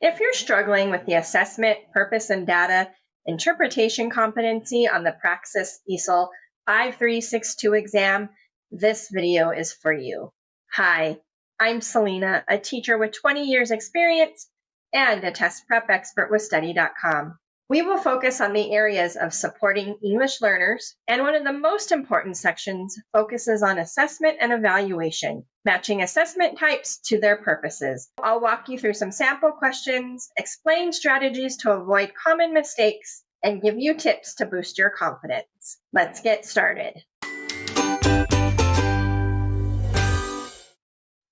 If you're struggling with the assessment, purpose, and data interpretation competency on the Praxis ESOL 5362 exam, this video is for you. Hi, I'm Selena, a teacher with 20 years experience and a test prep expert with Study.com. We will focus on the areas of supporting English learners, and one of the most important sections focuses on assessment and evaluation, matching assessment types to their purposes. I'll walk you through some sample questions, explain strategies to avoid common mistakes, and give you tips to boost your confidence. Let's get started.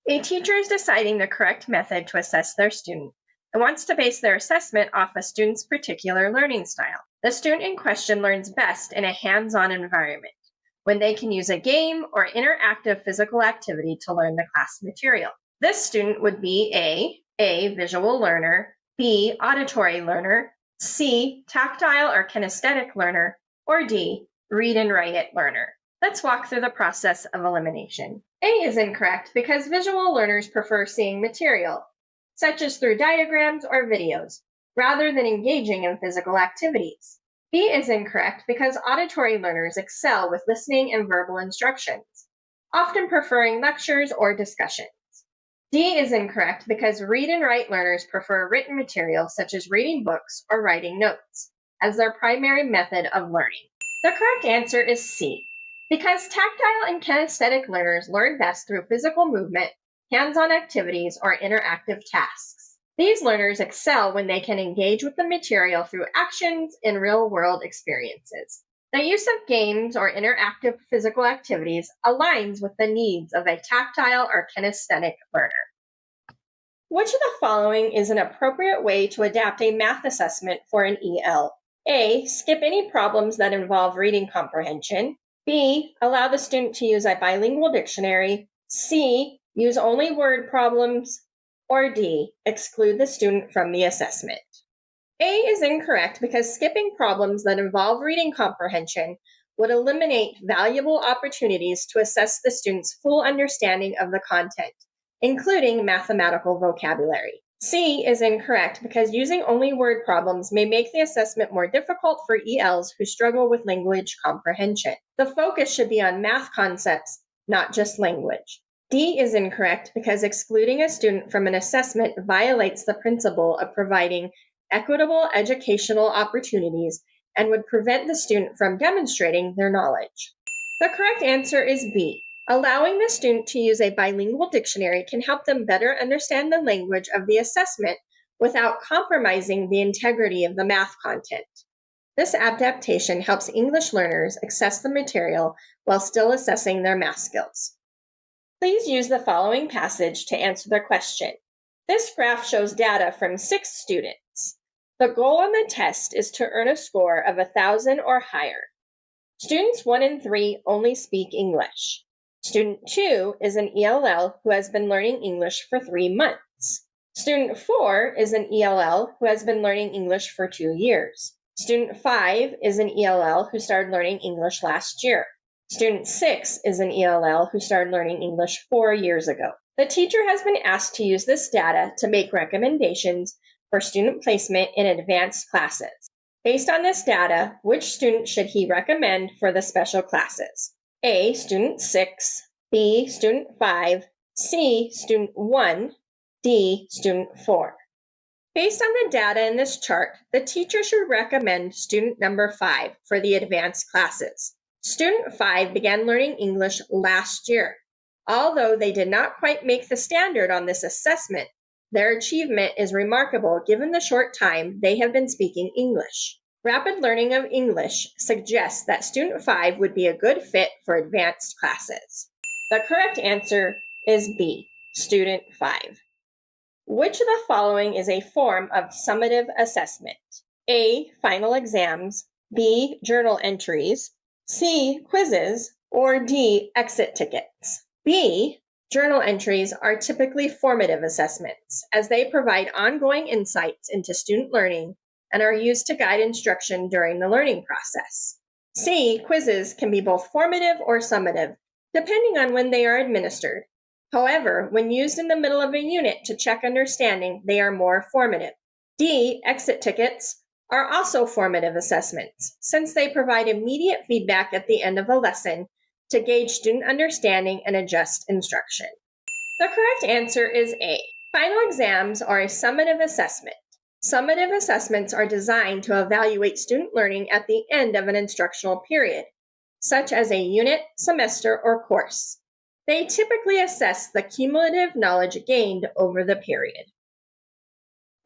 A teacher is deciding the correct method to assess their student and wants to base their assessment off a student's particular learning style. The student in question learns best in a hands-on environment, when they can use a game or interactive physical activity to learn the class material. This student would be A, visual learner, B, auditory learner, C, tactile or kinesthetic learner, or D, read and write it learner. Let's walk through the process of elimination. A is incorrect because visual learners prefer seeing material, such as through diagrams or videos, rather than engaging in physical activities. B is incorrect because auditory learners excel with listening and verbal instructions, often preferring lectures or discussions. D is incorrect because read and write learners prefer written material such as reading books or writing notes as their primary method of learning. The correct answer is C, because tactile and kinesthetic learners learn best through physical movement, hands-on activities, or interactive tasks. These learners excel when they can engage with the material through actions in real-world experiences. The use of games or interactive physical activities aligns with the needs of a tactile or kinesthetic learner. Which of the following is an appropriate way to adapt a math assessment for an EL? A, skip any problems that involve reading comprehension. B, allow the student to use a bilingual dictionary. C, use only word problems, or D, exclude the student from the assessment. A is incorrect because skipping problems that involve reading comprehension would eliminate valuable opportunities to assess the student's full understanding of the content, including mathematical vocabulary. C is incorrect because using only word problems may make the assessment more difficult for ELs who struggle with language comprehension. The focus should be on math concepts, not just language. D is incorrect because excluding a student from an assessment violates the principle of providing equitable educational opportunities and would prevent the student from demonstrating their knowledge. The correct answer is B. Allowing the student to use a bilingual dictionary can help them better understand the language of the assessment without compromising the integrity of the math content. This adaptation helps English learners access the material while still assessing their math skills. Please use the following passage to answer the question. This graph shows data from 6 students. The goal on the test is to earn a score of 1,000 or higher. Students 1 and 3 only speak English. Student 2 is an ELL who has been learning English for 3 months. Student 4 is an ELL who has been learning English for 2 years. Student 5 is an ELL who started learning English last year. Student 6 is an ELL who started learning English 4 years ago. The teacher has been asked to use this data to make recommendations for student placement in advanced classes. Based on this data, which student should he recommend for the special classes? A, student 6, B, student 5, C, student 1, D, student 4. Based on the data in this chart, the teacher should recommend student number 5 for the advanced classes. Student 5 began learning English last year. Although they did not quite make the standard on this assessment, their achievement is remarkable given the short time they have been speaking English. Rapid learning of English suggests that student 5 would be a good fit for advanced classes. The correct answer is B, student 5. Which of the following is a form of summative assessment? A, final exams, B, journal entries, C, quizzes, or D, exit tickets. B, journal entries are typically formative assessments, as they provide ongoing insights into student learning and are used to guide instruction during the learning process. C, quizzes can be both formative or summative, depending on when they are administered. However, when used in the middle of a unit to check understanding, they are more formative. D, exit tickets, are also formative assessments, since they provide immediate feedback at the end of a lesson to gauge student understanding and adjust instruction. The correct answer is A. Final exams are a summative assessment. Summative assessments are designed to evaluate student learning at the end of an instructional period, such as a unit, semester, or course. They typically assess the cumulative knowledge gained over the period.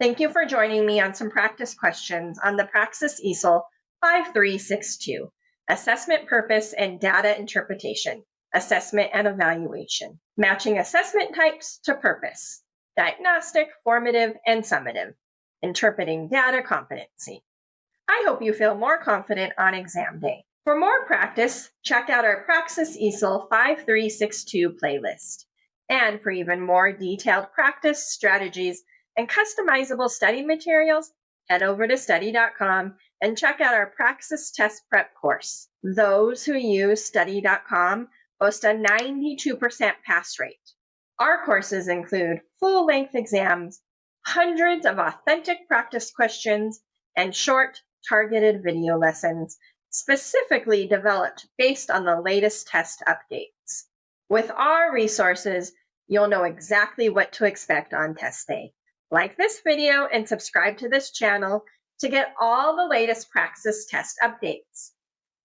Thank you for joining me on some practice questions on the Praxis ESOL 5362, Assessment Purpose and Data Interpretation, Assessment and Evaluation, matching assessment types to purpose, diagnostic, formative, and summative, interpreting data competency. I hope you feel more confident on exam day. For more practice, check out our Praxis ESOL 5362 playlist. And for even more detailed practice strategies and customizable study materials, head over to study.com and check out our Praxis Test Prep course. Those who use study.com boast a 92% pass rate. Our courses include full-length exams, hundreds of authentic practice questions, and short, targeted video lessons specifically developed based on the latest test updates. With our resources, you'll know exactly what to expect on test day. Like this video and subscribe to this channel to get all the latest Praxis test updates.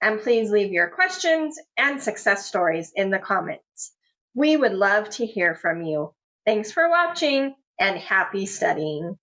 And please leave your questions and success stories in the comments. We would love to hear from you. Thanks for watching and happy studying.